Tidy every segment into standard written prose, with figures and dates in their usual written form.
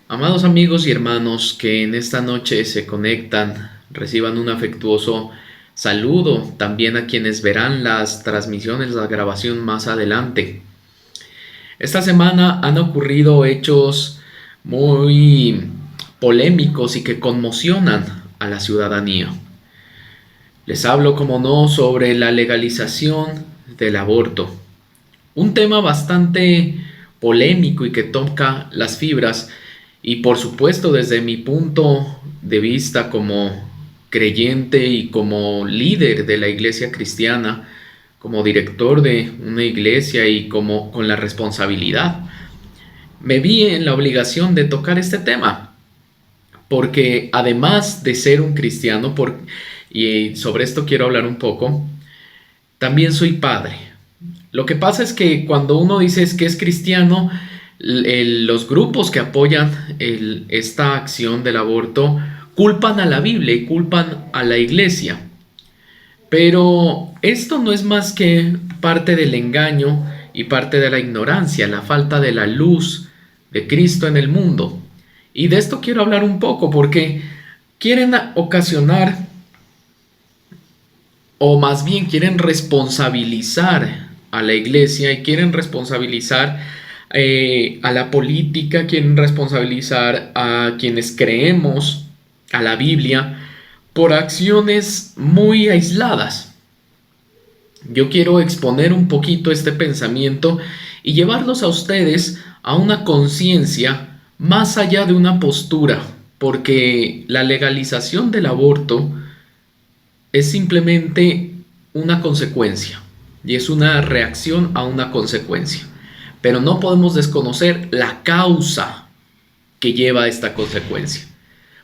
Amados amigos y hermanos que en esta noche se conectan, reciban un afectuoso saludo también a quienes verán las transmisiones, la grabación más adelante. Esta semana han ocurrido hechos muy polémicos y que conmocionan a la ciudadanía. Les hablo, como no, sobre la legalización del aborto. Un tema bastante polémico y que toca las fibras y por supuesto desde mi punto de vista como creyente y como líder de la iglesia cristiana, como director de una iglesia y como con la responsabilidad, me vi en la obligación de tocar este tema porque además de ser un cristiano, y sobre esto quiero hablar un poco, también soy padre. Lo que pasa es que cuando uno dice es que es cristiano, los grupos que apoyan esta acción del aborto culpan a la Biblia y culpan a la iglesia. Pero esto no es más que parte del engaño y parte de la ignorancia, la falta de la luz de Cristo en el mundo. Y de esto quiero hablar un poco porque quieren ocasionar, o más bien quieren responsabilizar a la iglesia y quieren responsabilizar a la política, quieren responsabilizar a quienes creemos a la Biblia por acciones muy aisladas. Yo quiero exponer un poquito este pensamiento y llevarlos a ustedes a una conciencia más allá de una postura, porque la legalización del aborto es simplemente una consecuencia y es una reacción a una consecuencia. Pero no podemos desconocer la causa que lleva a esta consecuencia.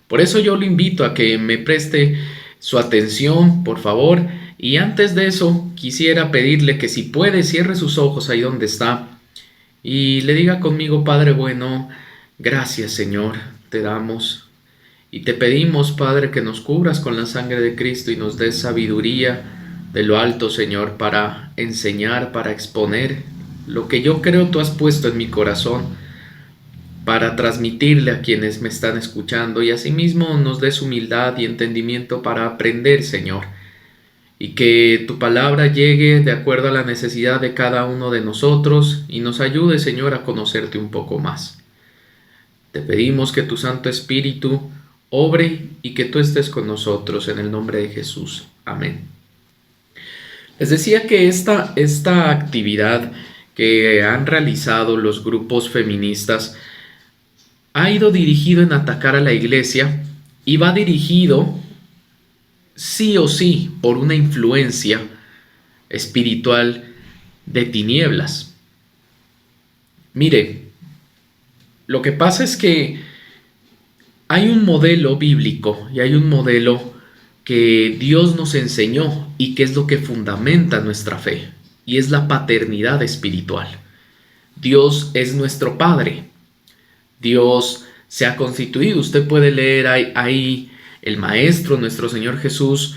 Por eso yo lo invito a que me preste su atención, por favor. Y antes de eso, quisiera pedirle que si puede, cierre sus ojos ahí donde está y le diga conmigo: Padre bueno, gracias Señor, te damos. Y te pedimos, Padre, que nos cubras con la sangre de Cristo y nos des sabiduría de lo alto, Señor, para enseñar, para exponer lo que yo creo tú has puesto en mi corazón, para transmitirle a quienes me están escuchando, y asimismo nos des humildad y entendimiento para aprender, Señor, y que tu palabra llegue de acuerdo a la necesidad de cada uno de nosotros y nos ayude, Señor, a conocerte un poco más. Te pedimos que tu Santo Espíritu obre y que tú estés con nosotros en el nombre de Jesús. Amén. Les decía que esta actividad que han realizado los grupos feministas ha ido dirigido en atacar a la iglesia y va dirigido sí o sí por una influencia espiritual de tinieblas. Mire, lo que pasa es que hay un modelo bíblico y hay un modelo que Dios nos enseñó y que es lo que fundamenta nuestra fe, y es la paternidad espiritual. Dios es nuestro Padre. Dios se ha constituido. Usted puede leer ahí el Maestro, nuestro Señor Jesús.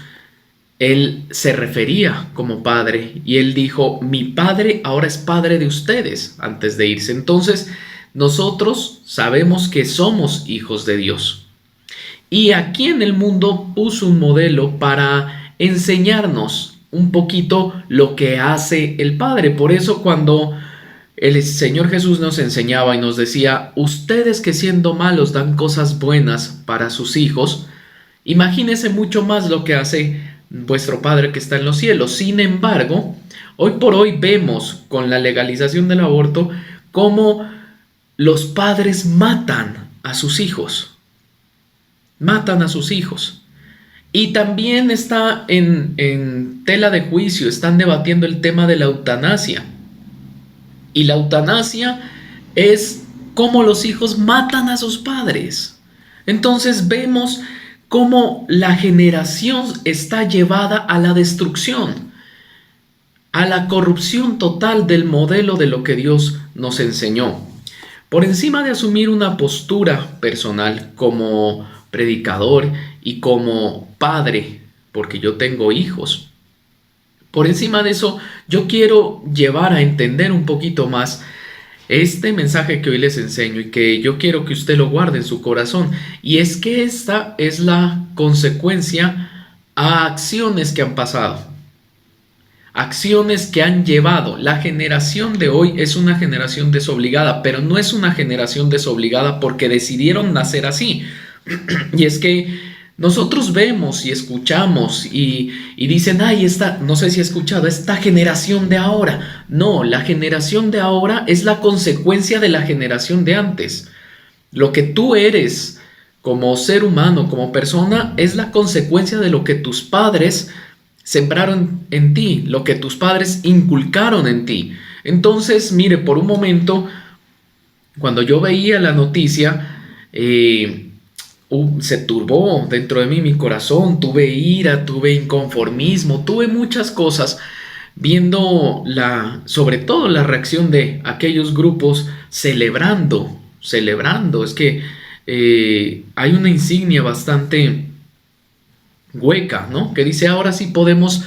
Él se refería como Padre y Él dijo: mi Padre ahora es Padre de ustedes, antes de irse. Entonces, nosotros sabemos que somos hijos de Dios. Y aquí en el mundo puso un modelo para enseñarnos un poquito lo que hace el Padre. Por eso cuando el Señor Jesús nos enseñaba y nos decía: ustedes que siendo malos dan cosas buenas para sus hijos, imagínense mucho más lo que hace vuestro Padre que está en los cielos. Sin embargo, hoy por hoy vemos con la legalización del aborto cómo los padres matan a sus hijos. Matan a sus hijos. Y también está en tela de juicio, están debatiendo el tema de la eutanasia. Y la eutanasia es cómo los hijos matan a sus padres. Entonces vemos cómo la generación está llevada a la destrucción, a la corrupción total del modelo de lo que Dios nos enseñó. Por encima de asumir una postura personal como predicador y como padre, porque yo tengo hijos, por encima de eso, yo quiero llevar a entender un poquito más este mensaje que hoy les enseño y que yo quiero que usted lo guarde en su corazón. Y es que esta es la consecuencia a acciones que han pasado, acciones que han llevado. La generación de hoy es una generación desobligada, pero no es una generación desobligada porque decidieron nacer así. Y es que nosotros vemos y escuchamos y dicen, ay, no sé si he escuchado, esta generación de ahora. No, la generación de ahora es la consecuencia de la generación de antes. Lo que tú eres como ser humano, como persona, es la consecuencia de lo que tus padres sembraron en ti, lo que tus padres inculcaron en ti. Entonces, mire, por un momento, cuando yo veía la noticia, se turbó dentro de mí mi corazón, tuve ira, tuve inconformismo, tuve muchas cosas viendo sobre todo la reacción de aquellos grupos celebrando. Es que hay una insignia bastante hueca, ¿no? Que dice, ahora sí podemos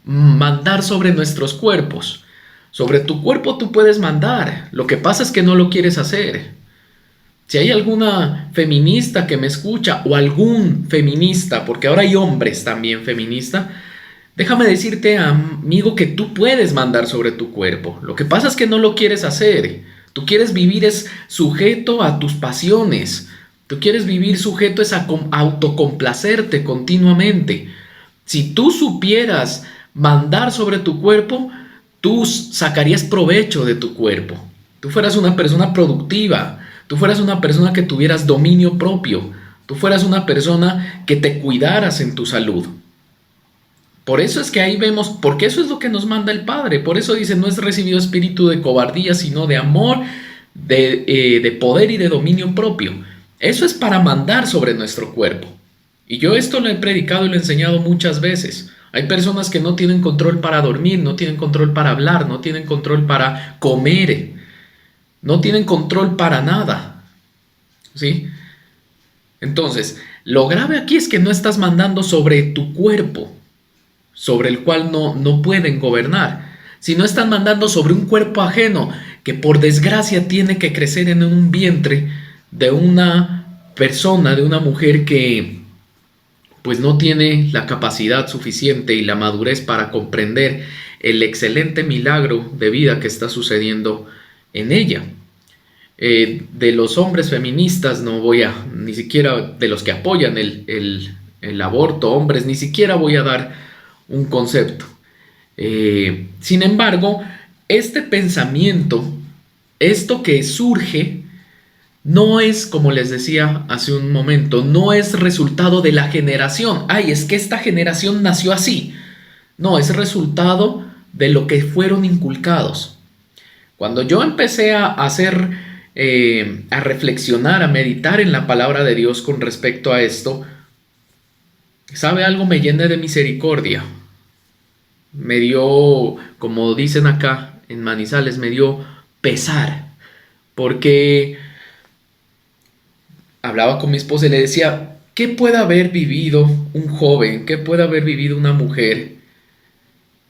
mandar sobre nuestros cuerpos. Sobre tu cuerpo tú puedes mandar, lo que pasa es que no lo quieres hacer. Si hay alguna feminista que me escucha o algún feminista, porque ahora hay hombres también feministas, déjame decirte, amigo, que tú puedes mandar sobre tu cuerpo. Lo que pasa es que no lo quieres hacer. Tú quieres vivir es sujeto a tus pasiones. Tú quieres vivir sujeto es a autocomplacerte continuamente. Si tú supieras mandar sobre tu cuerpo, tú sacarías provecho de tu cuerpo. Tú fueras una persona productiva. Tú fueras una persona que tuvieras dominio propio. Tú fueras una persona que te cuidaras en tu salud. Por eso es que ahí vemos, porque eso es lo que nos manda el Padre. Por eso dice, no es recibido espíritu de cobardía, sino de amor, de poder y de dominio propio. Eso es para mandar sobre nuestro cuerpo. Y yo esto lo he predicado y lo he enseñado muchas veces. Hay personas que no tienen control para dormir, no tienen control para hablar, no tienen control para comer. No tienen control para nada, ¿sí? Entonces, lo grave aquí es que no estás mandando sobre tu cuerpo, sobre el cual no pueden gobernar, sino están mandando sobre un cuerpo ajeno que por desgracia tiene que crecer en un vientre de una persona, de una mujer que pues no tiene la capacidad suficiente y la madurez para comprender el excelente milagro de vida que está sucediendo en ella. De los hombres feministas ni siquiera de los que apoyan el aborto, hombres, ni siquiera voy a dar un concepto. Sin embargo, este pensamiento, esto que surge, no es, como les decía hace un momento, no es resultado de la generación. Ay, es que esta generación nació así. No, es resultado de lo que fueron inculcados. Cuando yo empecé a reflexionar, a meditar en la palabra de Dios con respecto a esto, ¿sabe algo? Me llené de misericordia. Me dio, como dicen acá en Manizales, me dio pesar, porque hablaba con mi esposa y le decía, ¿qué puede haber vivido un joven? ¿Qué puede haber vivido una mujer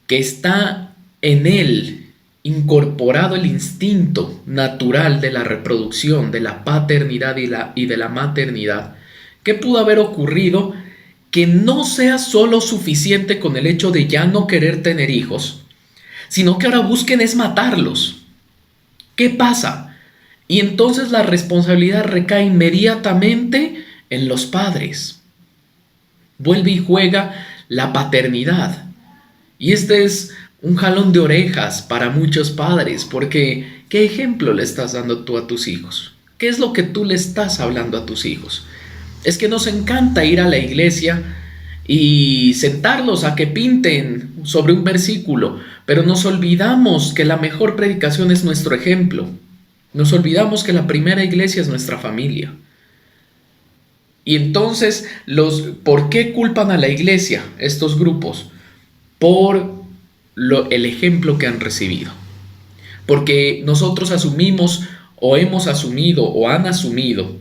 que está en él incorporado el instinto natural de la reproducción, de la paternidad y de la maternidad? ¿Qué pudo haber ocurrido que no sea solo suficiente con el hecho de ya no querer tener hijos, sino que ahora busquen es matarlos? ¿Qué pasa? Y entonces la responsabilidad recae inmediatamente en los padres. Vuelve y juega la paternidad. Y este es un jalón de orejas para muchos padres, porque ¿qué ejemplo le estás dando tú a tus hijos? ¿Qué es lo que tú le estás hablando a tus hijos? Es que nos encanta ir a la iglesia y sentarlos a que pinten sobre un versículo, pero nos olvidamos que la mejor predicación es nuestro ejemplo. Nos olvidamos que la primera iglesia es nuestra familia. Y entonces, ¿por qué culpan a la iglesia estos grupos? Por el ejemplo que han recibido. Porque nosotros asumimos o hemos asumido o han asumido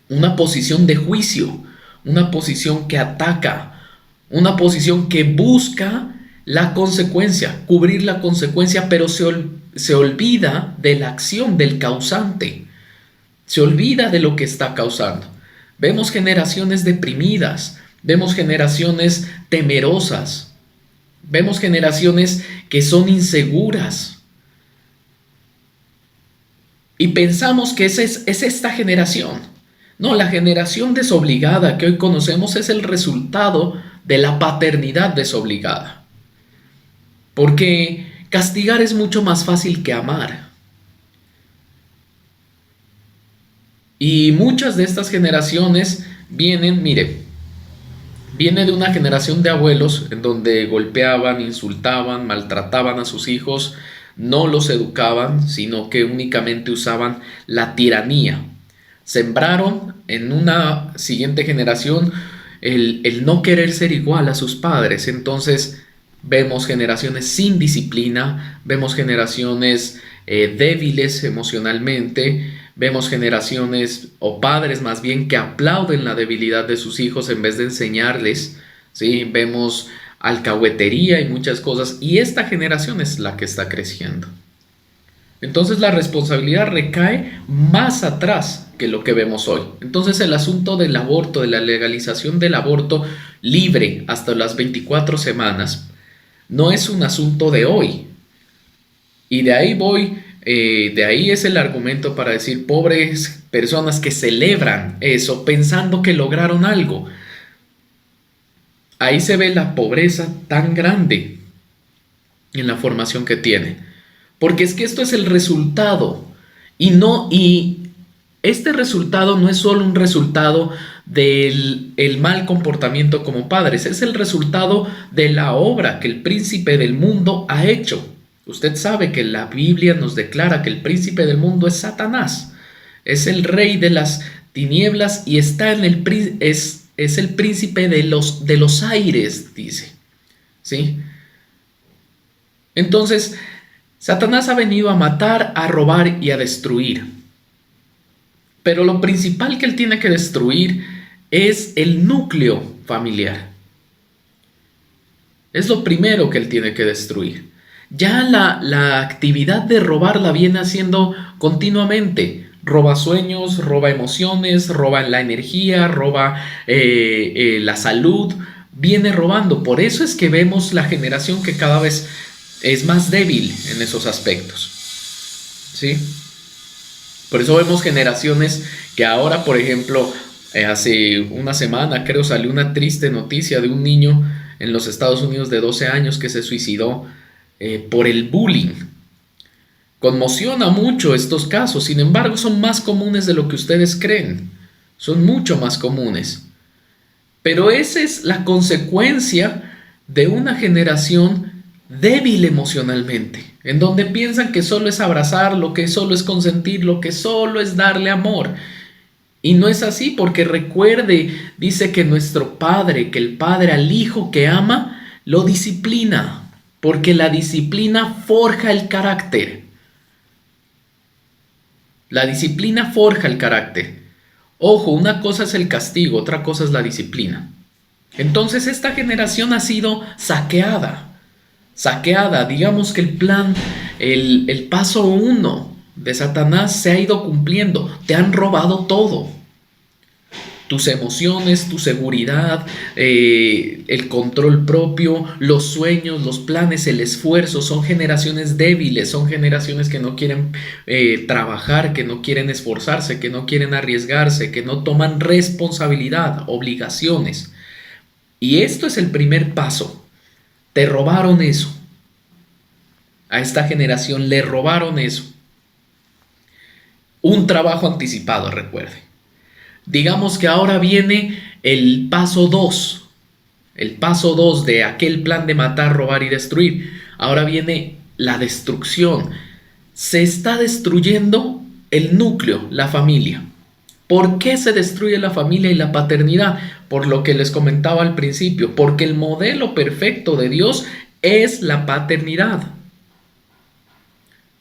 una posición de juicio, una posición que ataca, una posición que busca la consecuencia, cubrir la consecuencia, pero se olvida de la acción del causante, se olvida de lo que está causando. Vemos generaciones deprimidas, vemos generaciones temerosas, vemos generaciones que son inseguras. Y pensamos que es esta generación. No, la generación desobligada que hoy conocemos es el resultado de la paternidad desobligada. Porque castigar es mucho más fácil que amar. Y muchas de estas generaciones viene de una generación de abuelos en donde golpeaban, insultaban, maltrataban a sus hijos, no los educaban, sino que únicamente usaban la tiranía. Sembraron en una siguiente generación el no querer ser igual a sus padres. Entonces vemos generaciones sin disciplina, vemos generaciones débiles emocionalmente, vemos generaciones o padres más bien que aplauden la debilidad de sus hijos en vez de enseñarles, ¿sí? Vemos alcahuetería y muchas cosas, y esta generación es la que está creciendo. Entonces la responsabilidad recae más atrás que lo que vemos hoy. Entonces el asunto del aborto, de la legalización del aborto libre hasta las 24 semanas, no es un asunto de hoy. Y de ahí es el argumento para decir pobres personas que celebran eso pensando que lograron algo. Ahí se ve la pobreza tan grande en la formación que tiene. Porque es que esto es el resultado. Y este resultado no es solo un resultado del mal comportamiento como padres, es el resultado de la obra que el príncipe del mundo ha hecho. Usted sabe que la Biblia nos declara que el príncipe del mundo es Satanás, es el rey de las tinieblas y está es el príncipe de los aires, dice. ¿Sí? Entonces, Satanás ha venido a matar, a robar y a destruir. Pero lo principal que él tiene que destruir es el núcleo familiar. Es lo primero que él tiene que destruir. Ya la actividad de robar la viene haciendo continuamente. Roba sueños, roba emociones, roba la energía, roba la salud. Viene robando. Por eso es que vemos la generación que cada vez es más débil en esos aspectos. ¿Sí? Por eso vemos generaciones que ahora, por ejemplo, hace una semana creo salió una triste noticia de un niño en los Estados Unidos de 12 años que se suicidó por el bullying. Conmociona mucho estos casos, sin embargo son más comunes de lo que ustedes creen, son mucho más comunes. Pero esa es la consecuencia de una generación débil emocionalmente, en donde piensan que solo es abrazar, lo que solo es consentir, lo que solo es darle amor. Y no es así, porque recuerde, dice que nuestro Padre, que el Padre al Hijo que ama, lo disciplina. Porque la disciplina forja el carácter. La disciplina forja el carácter. Ojo, una cosa es el castigo, otra cosa es la disciplina. Entonces esta generación ha sido saqueada. Digamos que el paso 1 de Satanás se ha ido cumpliendo. Te han robado todo. Tus emociones, tu seguridad, el control propio, los sueños, los planes, el esfuerzo. Son generaciones débiles, son generaciones que no quieren trabajar, que no quieren esforzarse, que no quieren arriesgarse, que no toman responsabilidad, obligaciones. Y esto es el primer paso. Te robaron eso. A esta generación le robaron eso. Un trabajo anticipado, recuerde. Digamos que ahora viene el paso 2. El paso 2 de aquel plan de matar, robar y destruir. Ahora viene la destrucción. Se está destruyendo el núcleo, la familia. ¿Por qué se destruye la familia y la paternidad? Por lo que les comentaba al principio. Porque el modelo perfecto de Dios es la paternidad.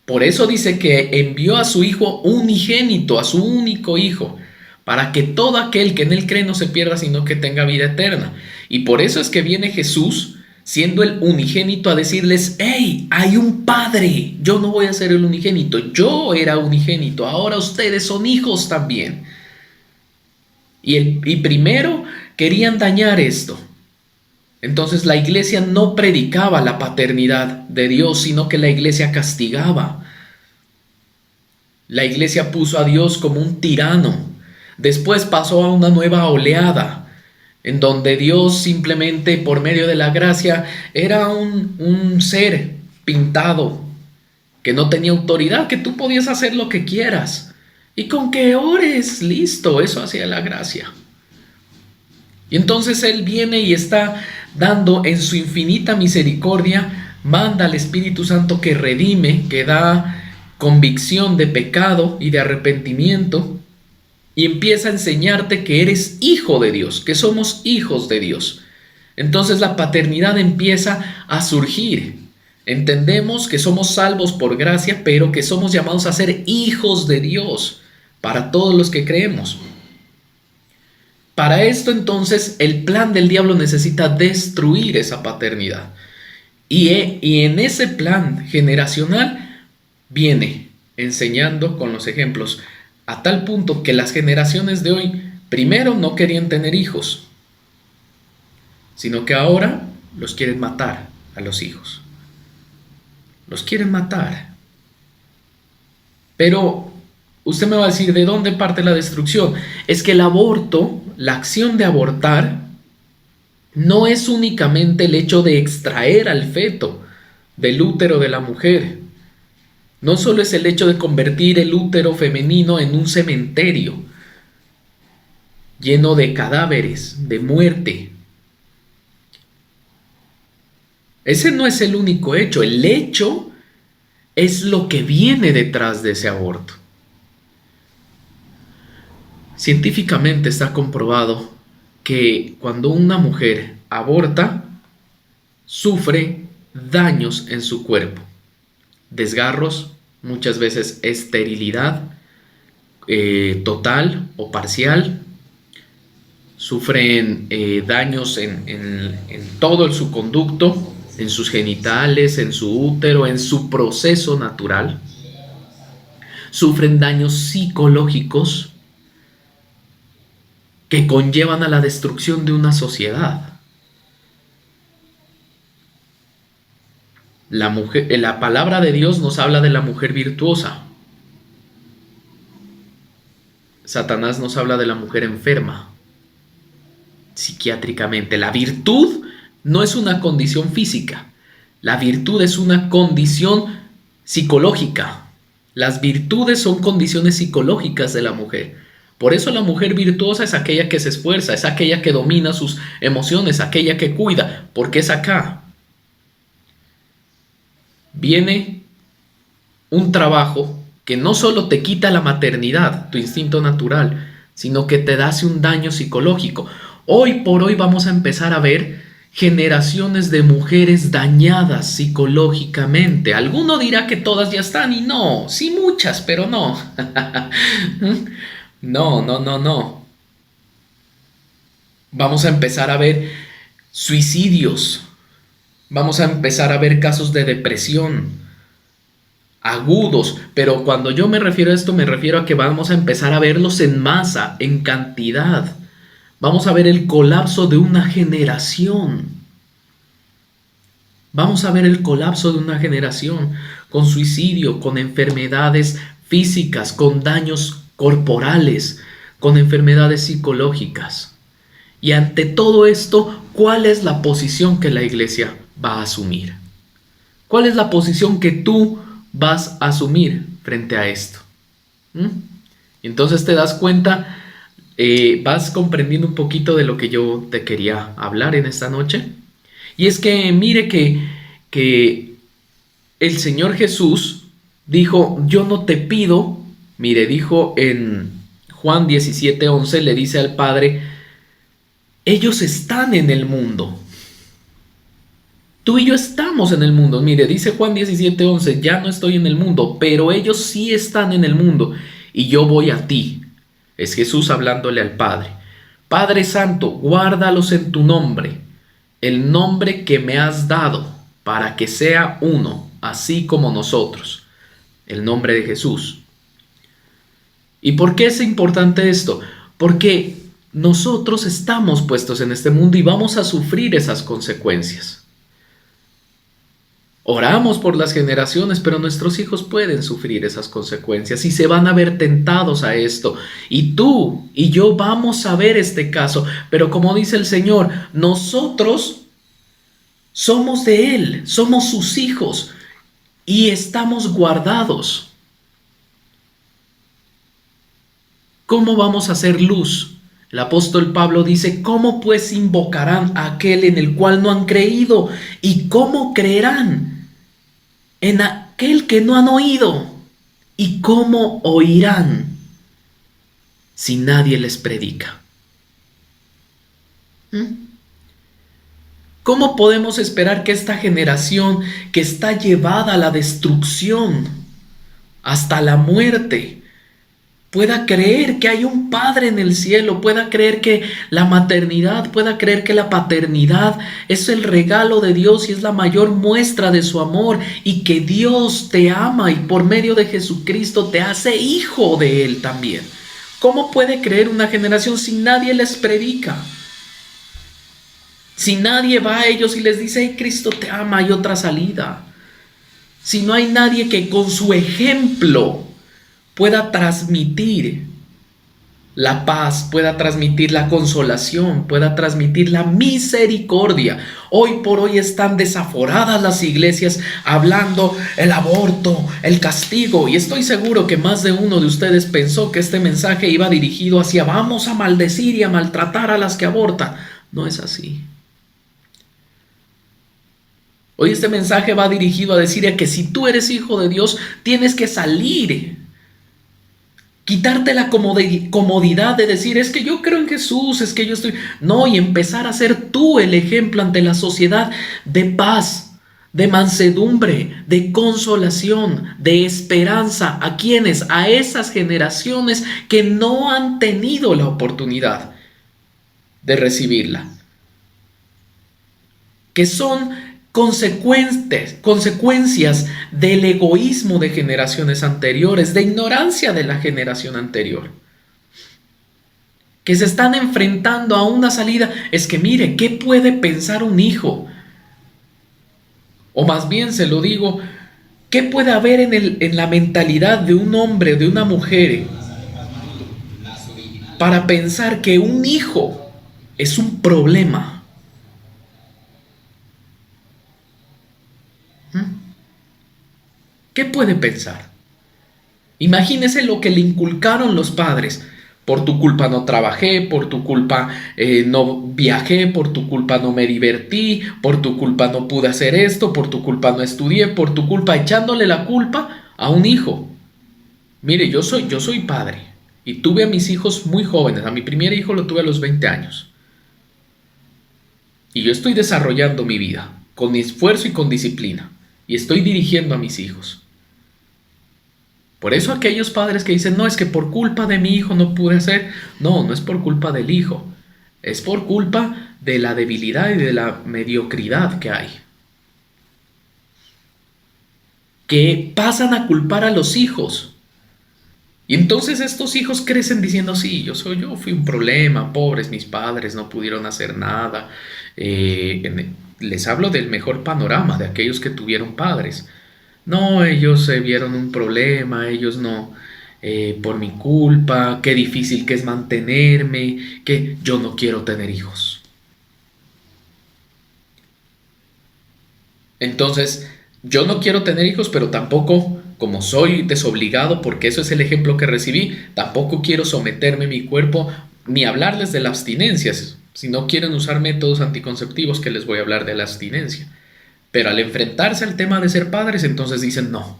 Por eso dice que envió a su Hijo unigénito, a su único Hijo, para que todo aquel que en Él cree no se pierda, sino que tenga vida eterna. Y por eso es que viene Jesús, siendo el unigénito, a decirles: hey, hay un padre, yo no voy a ser el unigénito, yo era unigénito, ahora ustedes son hijos también. Y primero querían dañar esto. Entonces la iglesia no predicaba la paternidad de Dios, sino que la iglesia castigaba. La iglesia puso a Dios como un tirano. Después pasó a una nueva oleada, en donde Dios simplemente por medio de la gracia era un ser pintado, que no tenía autoridad, que tú podías hacer lo que quieras. Y con que ores, listo, eso hacía la gracia. Y entonces Él viene y está dando en su infinita misericordia, manda al Espíritu Santo que redime, que da convicción de pecado y de arrepentimiento, y empieza a enseñarte que eres hijo de Dios, que somos hijos de Dios. Entonces la paternidad empieza a surgir. Entendemos que somos salvos por gracia, pero que somos llamados a ser hijos de Dios para todos los que creemos. Para esto entonces el plan del diablo necesita destruir esa paternidad. Y en ese plan generacional viene enseñando con los ejemplos, a tal punto que las generaciones de hoy primero no querían tener hijos, sino que ahora los quieren matar a los hijos. Los quieren matar. Pero usted me va a decir, ¿de dónde parte la destrucción? Es que el aborto, la acción de abortar, no es únicamente el hecho de extraer al feto del útero de la mujer. No solo es el hecho de convertir el útero femenino en un cementerio lleno de cadáveres, de muerte. Ese no es el único hecho. El hecho es lo que viene detrás de ese aborto. Científicamente está comprobado que cuando una mujer aborta, sufre daños en su cuerpo. Desgarros, muchas veces esterilidad total o parcial. Sufren daños en todo su conducto, en sus genitales, en su útero, en su proceso natural. Sufren daños psicológicos que conllevan a la destrucción de una sociedad. La palabra de Dios nos habla de la mujer virtuosa. Satanás nos habla de la mujer enferma, psiquiátricamente. La virtud no es una condición física. La virtud es una condición psicológica. Las virtudes son condiciones psicológicas de la mujer. Por eso la mujer virtuosa es aquella que se esfuerza, es aquella que domina sus emociones, aquella que cuida, porque es acá. Viene un trabajo que no solo te quita la maternidad, tu instinto natural, sino que te hace un daño psicológico. Hoy por hoy vamos a empezar a ver generaciones de mujeres dañadas psicológicamente. Alguno dirá que todas ya están, y no, sí muchas, pero no. No. Vamos a empezar a ver suicidios. Vamos a empezar a ver casos de depresión agudos, pero cuando yo me refiero a esto, me refiero a que vamos a empezar a verlos en masa, en cantidad. Vamos a ver el colapso de una generación. Vamos a ver el colapso de una generación con suicidio, con enfermedades físicas, con daños corporales, con enfermedades psicológicas. Y ante todo esto, ¿cuál es la posición que la iglesia va a asumir? ¿Cuál es la posición que tú vas a asumir frente a esto? Entonces te das cuenta, vas comprendiendo un poquito de lo que yo te quería hablar en esta noche. Y es que mire que el Señor Jesús dijo: yo no te pido, mire, dijo en Juan 17:11, le dice al Padre: ellos están en el mundo. Tú y yo estamos en el mundo. Mire, dice Juan 17:11, ya no estoy en el mundo, pero ellos sí están en el mundo y yo voy a ti. Es Jesús hablándole al Padre. Padre Santo, guárdalos en tu nombre. el nombre que me has dado para que sea uno, así como nosotros, el nombre de Jesús. ¿Y por qué es importante esto? Porque nosotros estamos puestos en este mundo y vamos a sufrir esas consecuencias. Oramos por las generaciones, pero nuestros hijos pueden sufrir esas consecuencias y se van a ver tentados a esto. Y tú y yo vamos a ver este caso, pero como dice el Señor, nosotros somos de Él, somos sus hijos y estamos guardados. ¿Cómo vamos a hacer luz? El apóstol Pablo dice, ¿cómo pues invocarán a aquel en el cual no han creído? ¿Y cómo creerán en aquel que no han oído? ¿Y cómo oirán si nadie les predica? ¿Cómo podemos esperar que esta generación que está llevada a la destrucción, hasta la muerte, pueda creer que hay un Padre en el cielo, pueda creer que la maternidad, pueda creer que la paternidad es el regalo de Dios y es la mayor muestra de su amor, y que Dios te ama y por medio de Jesucristo te hace hijo de Él también? ¿Cómo puede creer una generación si nadie les predica? Si nadie va a ellos y les dice, hey, Cristo te ama, hay otra salida. Si no hay nadie que con su ejemplo pueda transmitir la paz, pueda transmitir la consolación, pueda transmitir la misericordia. Hoy por hoy están desaforadas las iglesias hablando el aborto, el castigo, y estoy seguro que más de uno de ustedes pensó que este mensaje iba dirigido hacia vamos a maldecir y a maltratar a las que abortan. No es así. Hoy este mensaje va dirigido a decir que si tú eres hijo de Dios, tienes que salir, quitarte la comodidad de decir, es que yo creo en Jesús, es que yo estoy... No, y empezar a ser tú el ejemplo ante la sociedad de paz, de mansedumbre, de consolación, de esperanza. ¿A quiénes? A esas generaciones que no han tenido la oportunidad de recibirla, que son consecuencias del egoísmo de generaciones anteriores, de ignorancia de la generación anterior, que se están enfrentando a una salida. Es que mire, ¿qué puede pensar un hijo? O más bien se lo digo, ¿qué puede haber en la mentalidad de un hombre, de una mujer, para pensar que un hijo es un problema? ¿Qué puede pensar? Imagínese lo que le inculcaron los padres. Por tu culpa no trabajé, por tu culpa no viajé, por tu culpa no me divertí, por tu culpa no pude hacer esto, por tu culpa no estudié, por tu culpa, echándole la culpa a un hijo. Mire, yo soy padre y tuve a mis hijos muy jóvenes. A mi primer hijo lo tuve a los 20 años. Y yo estoy desarrollando mi vida con esfuerzo y con disciplina. Y estoy dirigiendo a mis hijos. Por eso aquellos padres que dicen, no, es que por culpa de mi hijo no pude hacer. No, no es por culpa del hijo. Es por culpa de la debilidad y de la mediocridad que hay. Que pasan a culpar a los hijos. Y entonces estos hijos crecen diciendo, sí, yo fui un problema, pobres mis padres, no pudieron hacer nada. Les hablo del mejor panorama de aquellos que tuvieron padres. No, ellos se vieron un problema, ellos no, por mi culpa, qué difícil que es mantenerme, que yo no quiero tener hijos. Entonces, yo no quiero tener hijos, pero tampoco, como soy desobligado, porque eso es el ejemplo que recibí, tampoco quiero someterme mi cuerpo, ni hablarles de la abstinencia. Si no quieren usar métodos anticonceptivos, que les voy a hablar de la abstinencia. Pero al enfrentarse al tema de ser padres, entonces dicen no.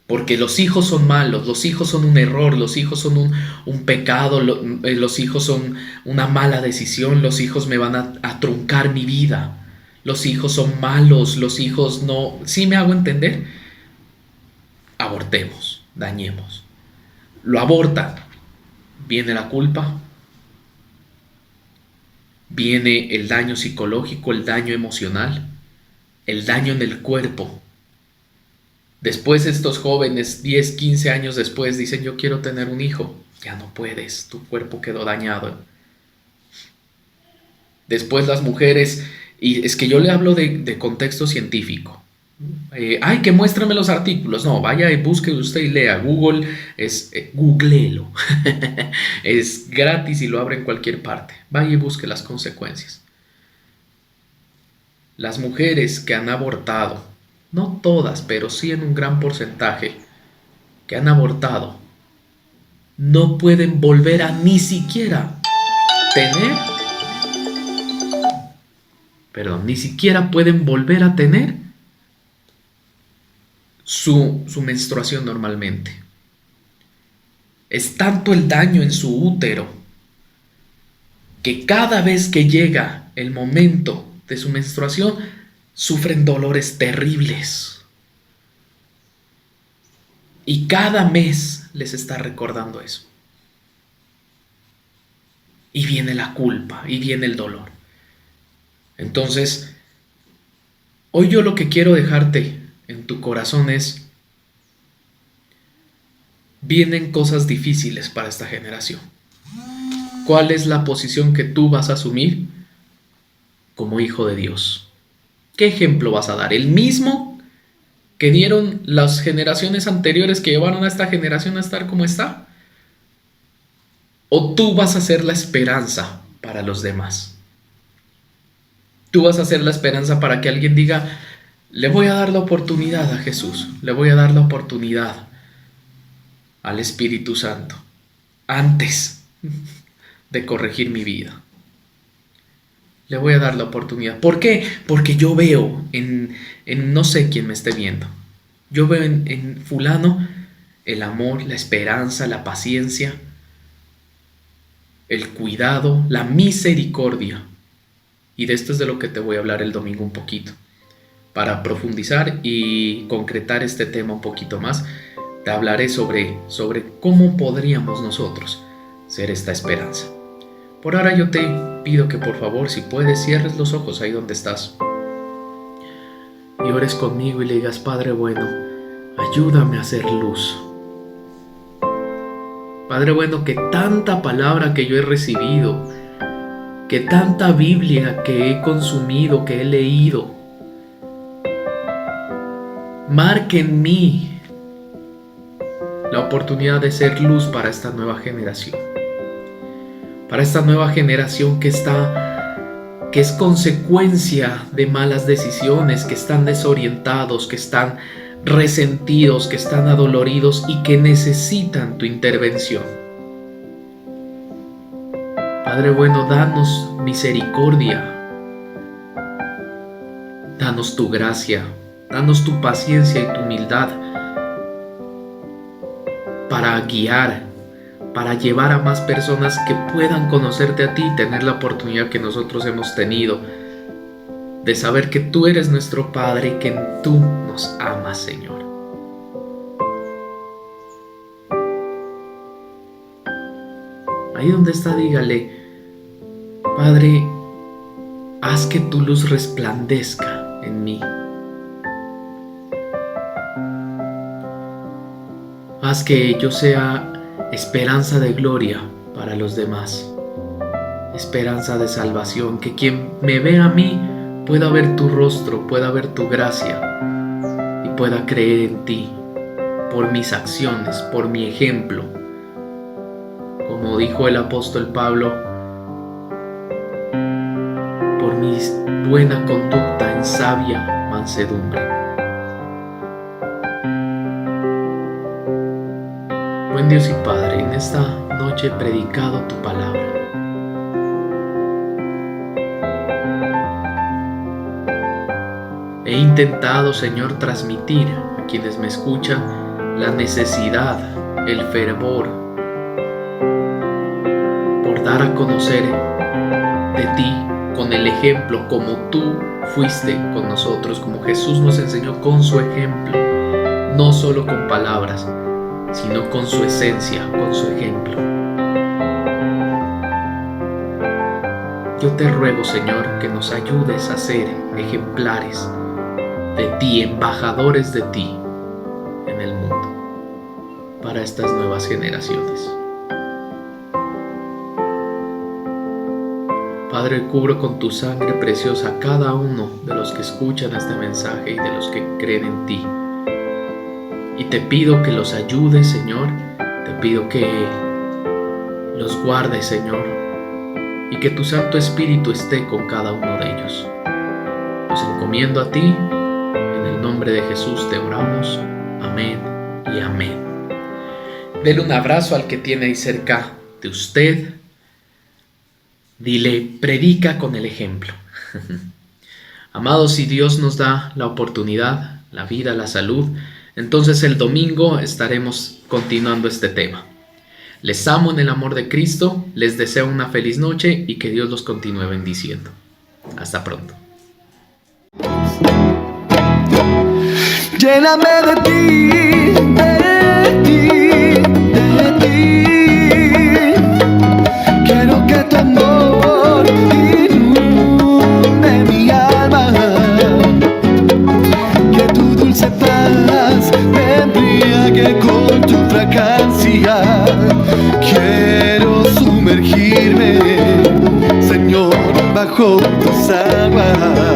Porque los hijos son malos, los hijos son un error, los hijos son un pecado, los hijos son una mala decisión, los hijos me van a truncar mi vida, los hijos son malos, los hijos no... ¿Sí me hago entender? Abortemos, dañemos. Lo abortan. ¿Viene la culpa? Viene el daño psicológico, el daño emocional, el daño en el cuerpo. Después estos jóvenes, 10, 15 años después, dicen: yo quiero tener un hijo. Ya no puedes, tu cuerpo quedó dañado. Después las mujeres, y es que yo le hablo de contexto científico. Ay, que muéstrame los artículos. No, vaya y busque usted y lea. Google googleelo. Es gratis y lo abre en cualquier parte. Vaya y busque las consecuencias. Las mujeres que han abortado, no todas, pero sí en un gran porcentaje, que han abortado, no pueden volver a ni siquiera tener, ni siquiera pueden volver a tener su menstruación normalmente. Es tanto el daño en su útero que cada vez que llega el momento de su menstruación sufren dolores terribles. Y cada mes les está recordando eso. Y viene la culpa, y viene el dolor. Entonces, hoy yo lo que quiero dejarte en tu corazón es: vienen cosas difíciles para esta generación. ¿Cuál es la posición que tú vas a asumir como hijo de Dios? ¿Qué ejemplo vas a dar? ¿El mismo que dieron las generaciones anteriores que llevaron a esta generación a estar como está? ¿O tú vas a ser la esperanza para los demás? Tú vas a ser la esperanza para que alguien diga: le voy a dar la oportunidad a Jesús, le voy a dar la oportunidad al Espíritu Santo antes de corregir mi vida. Le voy a dar la oportunidad. ¿Por qué? Porque yo veo en no sé quién me esté viendo. Yo veo en fulano el amor, la esperanza, la paciencia, el cuidado, la misericordia. Y de esto es de lo que te voy a hablar el domingo un poquito. Para profundizar y concretar este tema un poquito más, te hablaré sobre cómo podríamos nosotros ser esta esperanza. Por ahora yo te pido que por favor, si puedes, cierres los ojos ahí donde estás y ores conmigo y le digas: Padre bueno, ayúdame a hacer luz. Padre bueno, que tanta palabra que yo he recibido, que tanta Biblia que he consumido, que he leído, marque en mí la oportunidad de ser luz para esta nueva generación. Para esta nueva generación que es consecuencia de malas decisiones, que están desorientados, que están resentidos, que están adoloridos y que necesitan tu intervención. Padre bueno, danos misericordia, danos tu gracia, danos tu paciencia y tu humildad para guiar, para llevar a más personas que puedan conocerte a ti y tener la oportunidad que nosotros hemos tenido de saber que tú eres nuestro Padre y que tú nos amas, Señor. Ahí donde está, dígale: Padre, haz que tu luz resplandezca en mí. Haz que yo sea esperanza de gloria para los demás, esperanza de salvación, que quien me vea a mí pueda ver tu rostro, pueda ver tu gracia y pueda creer en ti por mis acciones, por mi ejemplo. Como dijo el apóstol Pablo, por mi buena conducta en sabia mansedumbre. Buen Dios y Padre, en esta noche he predicado tu palabra. He intentado, Señor, transmitir a quienes me escuchan la necesidad, el fervor por dar a conocer de ti con el ejemplo, como tú fuiste con nosotros, como Jesús nos enseñó con su ejemplo, no solo con palabras, sino con su esencia, con su ejemplo. Yo te ruego, Señor, que nos ayudes a ser ejemplares de ti, embajadores de ti en el mundo, para estas nuevas generaciones. Padre, cubro con tu sangre preciosa a cada uno de los que escuchan este mensaje y de los que creen en ti. Y te pido que los ayudes, Señor. Te pido que los guardes, Señor. Y que tu Santo Espíritu esté con cada uno de ellos. Los encomiendo a ti. En el nombre de Jesús te oramos. Amén y amén. Dele un abrazo al que tiene ahí cerca de usted. Dile, predica con el ejemplo. Amados, si Dios nos da la oportunidad, la vida, la salud, entonces el domingo estaremos continuando este tema. Les amo en el amor de Cristo, les deseo una feliz noche y que Dios los continúe bendiciendo. Hasta pronto. Lléname de ti, de ti, de ti. Quiero que tu amor inunde mi alma, que tu dulce paz me embriague con tu fragancia. Quiero sumergirme, Señor, bajo tus aguas.